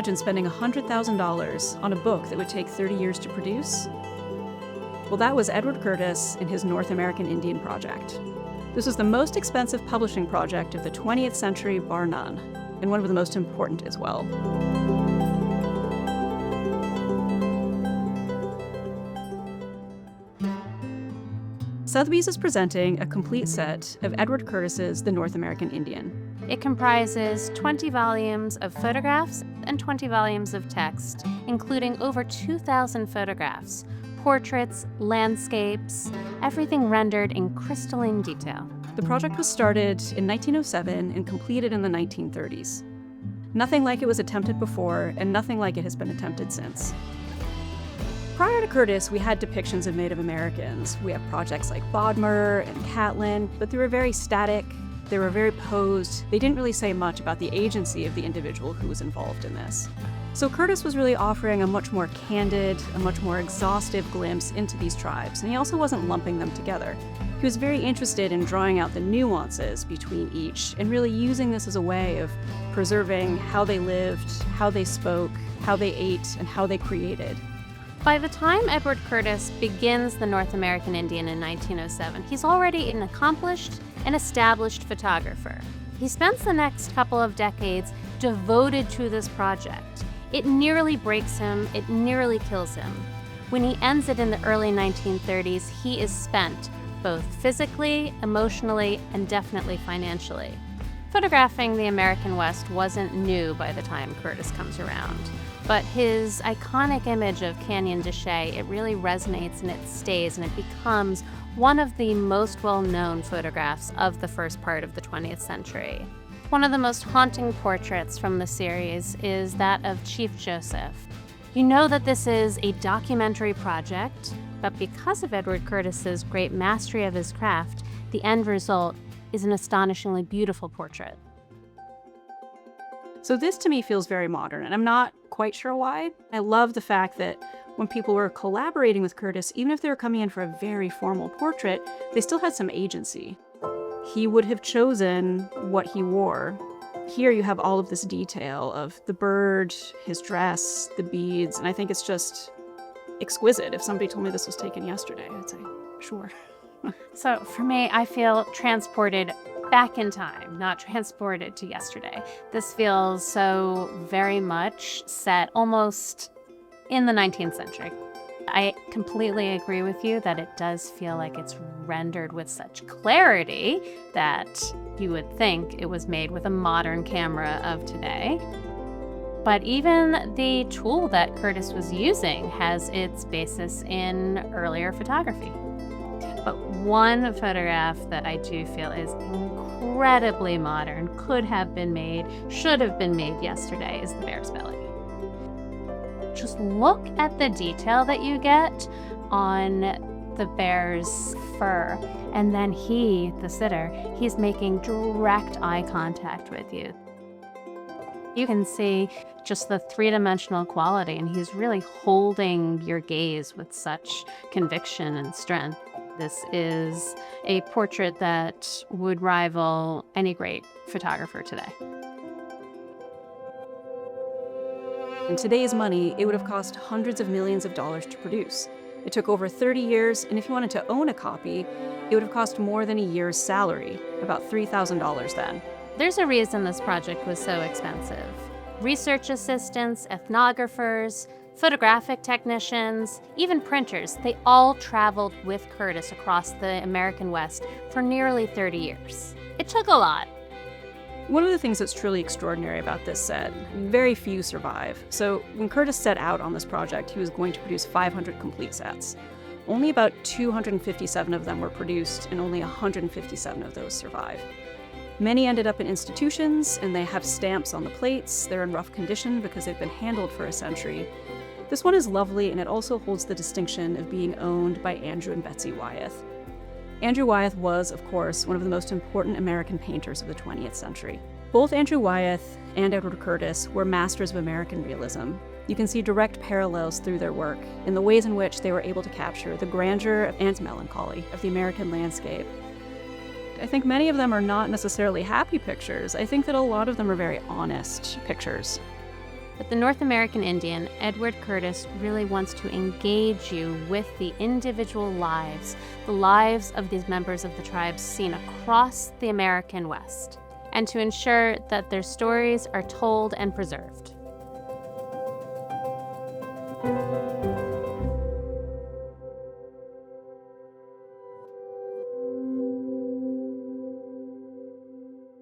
imagine spending $100,000 on a book that would take 30 years to produce? Well, that was Edward Curtis and his North American Indian project. This was the most expensive publishing project of the 20th century, bar none, and one of the most important as well. Sotheby's is presenting a complete set of Edward Curtis's The North American Indian. It comprises 20 volumes of photographs and 20 volumes of text, including over 2,000 photographs, portraits, landscapes, everything rendered in crystalline detail. The project was started in 1907 and completed in the 1930s. Nothing like it was attempted before, and nothing like it has been attempted since. Prior to Curtis, we had depictions of Native Americans. We have projects like Bodmer and Catlin, but they were very static, they were very posed. They didn't really say much about the agency of the individual who was involved in this. So Curtis was really offering a much more candid, a much more exhaustive glimpse into these tribes, and he also wasn't lumping them together. He was very interested in drawing out the nuances between each and really using this as a way of preserving how they lived, how they spoke, how they ate, and how they created. By the time Edward Curtis begins The North American Indian in 1907, he's already an accomplished and established photographer. He spends the next couple of decades devoted to this project. It nearly breaks him, it nearly kills him. When he ends it in the early 1930s, he is spent, both physically, emotionally, and definitely financially. Photographing the American West wasn't new by the time Curtis comes around, but his iconic image of Canyon de Chelly, it really resonates and it stays, and it becomes one of the most well-known photographs of the first part of the 20th century. One of the most haunting portraits from the series is that of Chief Joseph. You know that this is a documentary project, but because of Edward Curtis's great mastery of his craft, the end result is an astonishingly beautiful portrait. So this to me feels very modern, and I'm not quite sure why. I love the fact that when people were collaborating with Curtis, even if they were coming in for a very formal portrait, they still had some agency. He would have chosen what he wore. Here you have all of this detail of the bird, his dress, the beads, and I think it's just exquisite. If somebody told me this was taken yesterday, I'd say, sure. So for me, I feel transported back in time, not transported to yesterday. This feels so very much set almost in the 19th century. I completely agree with you that it does feel like it's rendered with such clarity that you would think it was made with a modern camera of today. But even the tool that Curtis was using has its basis in earlier photography. But one photograph that I do feel is incredibly modern, could have been made, should have been made yesterday, is the bear's belly. Just look at the detail that you get on the bear's fur. And then he, the sitter, he's making direct eye contact with you. You can see just the three-dimensional quality, and he's really holding your gaze with such conviction and strength. This is a portrait that would rival any great photographer today. In today's money, it would have cost hundreds of millions of dollars to produce. It took over 30 years, and if you wanted to own a copy, it would have cost more than a year's salary, about $3,000 then. There's a reason this project was so expensive. Research assistants, ethnographers, photographic technicians, even printers, they all traveled with Curtis across the American West for nearly 30 years. It took a lot. One of the things that's truly extraordinary about this set, very few survive. So when Curtis set out on this project, he was going to produce 500 complete sets. Only about 257 of them were produced, and only 157 of those survive. Many ended up in institutions, and they have stamps on the plates. They're in rough condition because they've been handled for a century. This one is lovely, and it also holds the distinction of being owned by Andrew and Betsy Wyeth. Andrew Wyeth was, of course, one of the most important American painters of the 20th century. Both Andrew Wyeth and Edward Curtis were masters of American realism. You can see direct parallels through their work in the ways in which they were able to capture the grandeur and melancholy of the American landscape. I think many of them are not necessarily happy pictures. I think that a lot of them are very honest pictures. But the North American Indian, Edward Curtis, really wants to engage you with the individual lives, the lives of these members of the tribes seen across the American West, and to ensure that their stories are told and preserved.